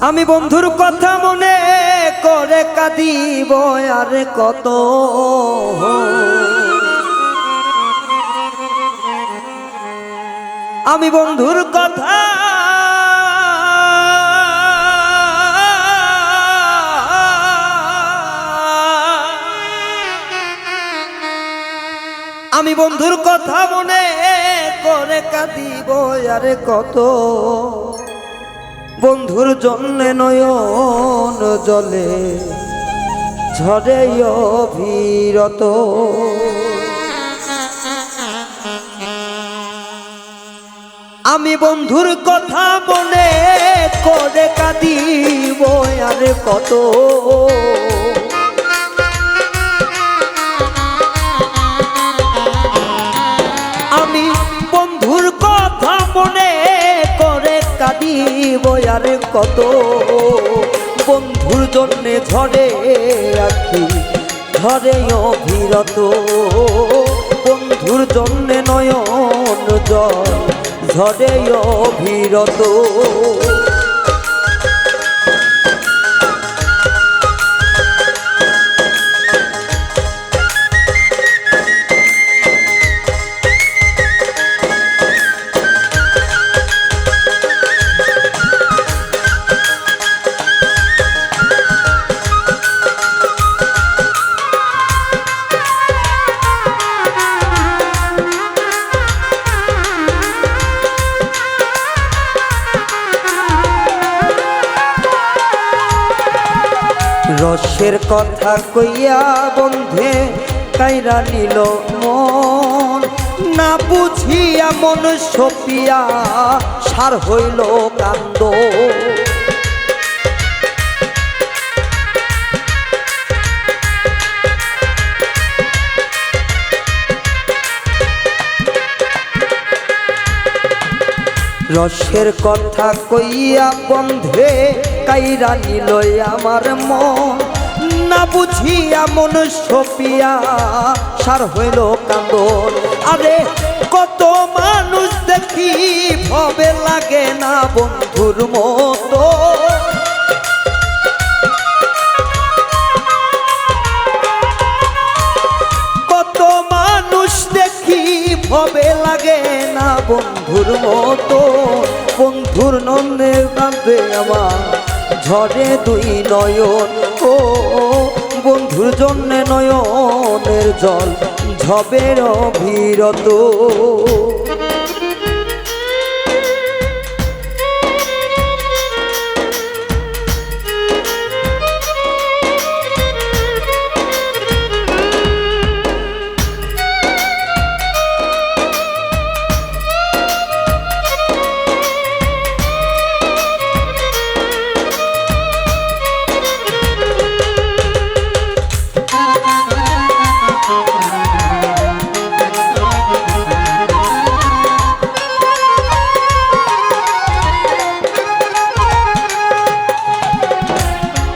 আমি বন্ধুর কথা মনে করে কাঁদিব আর কত। আমি বন্ধুর কথা আমি বন্ধুর কথা মনে করে কাঁদিব আর কত। বন্ধুর জন্যে নয়ন জলে ঝরে অবিরত। আমি বন্ধুর কথা মনে করে কাঁদিব আর কত। আমি বন্ধুর কথা মনে করে কাঁদিব আর কত। বন্ধুর জন্যে ঝরে আখি ঝরে অবিরত। বন্ধুর জন্যে নয়ন জল ঝরে অবিরত। রসের কথা কইয়া বন্ধে কাইরা নিল মন। না বুঝিয়া মন সপিয়া সার হইল কান্দ। রসের কথা কইয়া বন্ধে কাইরা নিল আমার মন। না বুঝিয়া মন সপিয়া সার হইল কান্দন। আরে কত মানুষ দেখি ভবে লাগে না বন্ধুর মতো। কত মানুষ দেখি ভবে লাগে না বন্ধুর মতো। বন্ধুর নন্দে কাঁদে আমার ঝরে দুই নয়ন। ও বন্ধুর জন্যে নয়নের জল ঝবের অবিরত।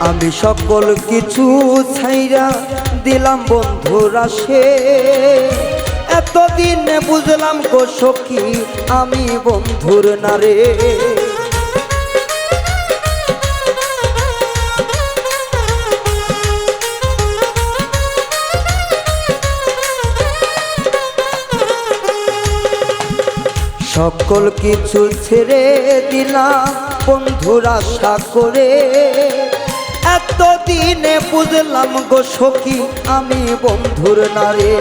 আমি সকল কিছু ছাইরা দিলাম বন্ধুর আসে। এতদিন বুঝলাম গো সখী আমি বন্ধুর নারে। সকল কিছু ছেড়ে দিলাম বন্ধুর আশা করে। এতদিনে বুঝলাম গো সখী আমি বন্ধুর নারে।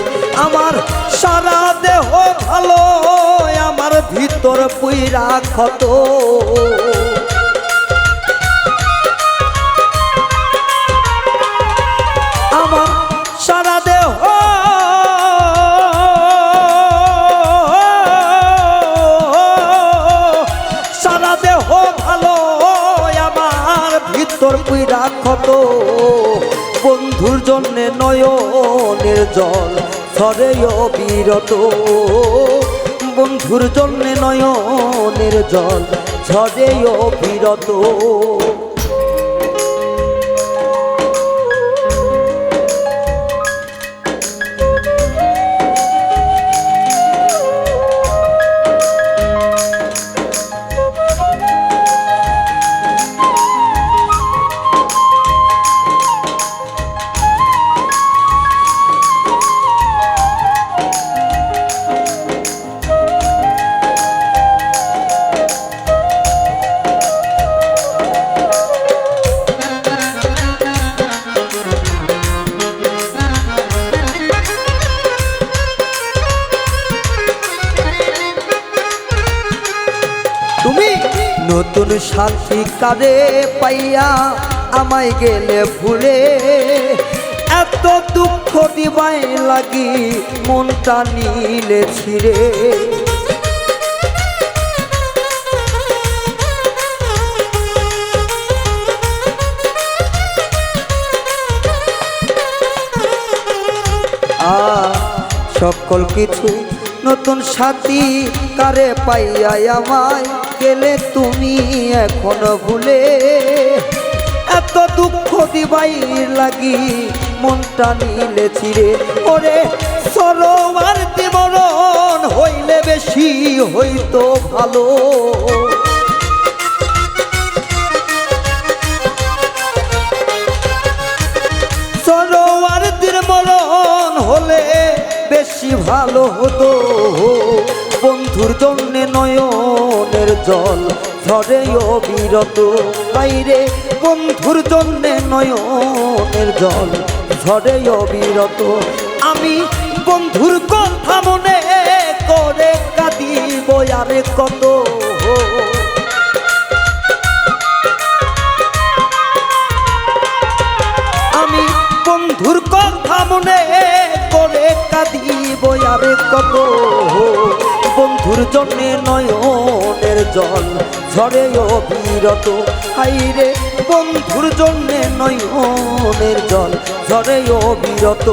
আমার সারা দেহ ভালো আমার ভিতর পুইরা ক্ষত। আমার সারা দেহ সারা দেহ ভালো আমার ভিতর পুইরা ক্ষত। বন্ধুর জন্যে নয়নের জল ঝরে অবিরত। বন্ধুর জন্যে নয়নের জল ঝরে অবিরত। নতুন সাথী কারে পাইয়া আমায় গেলে ভুলে এত দুঃখ দিবাই লাগি মনটা নিলে ছিড়ে সকল কিছু নতুন সাথী কারে পাইয়া আমায় গেলে তুমি এখনো ভুলে এত দুঃখ দিবাই লাগি মনটা নিলে ছিড়ে ওরে সরোয়ার দিমরণ হইলে বেশি হইতো ভালো সরোয়ার দিমরণ হলে বেশি ভালো হতো বন্ধুর জন্যে নয়নের জল ঝরে অবিরত বাইরে বন্ধুর জন্যে নয়নের জল ঝরে অবিরত আমি বন্ধুর কথা মনে করে কাঁদিব আরে কত আমি বন্ধুর কথা মনে করে কাঁদিব আরে কত বন্ধুর জন্যে নয়নের জল ঝরে অবিরত হাইরে বন্ধুর জন্যে নয়নের জল ঝরে অবিরত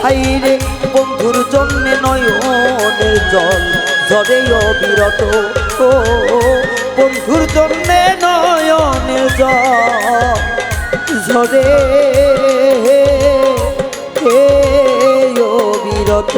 হাইরে বন্ধুর জন্যে নয়নের জল ঝরে অবিরত ও বন্ধুর জন্যে নয়নের জল ঝরে অবিরত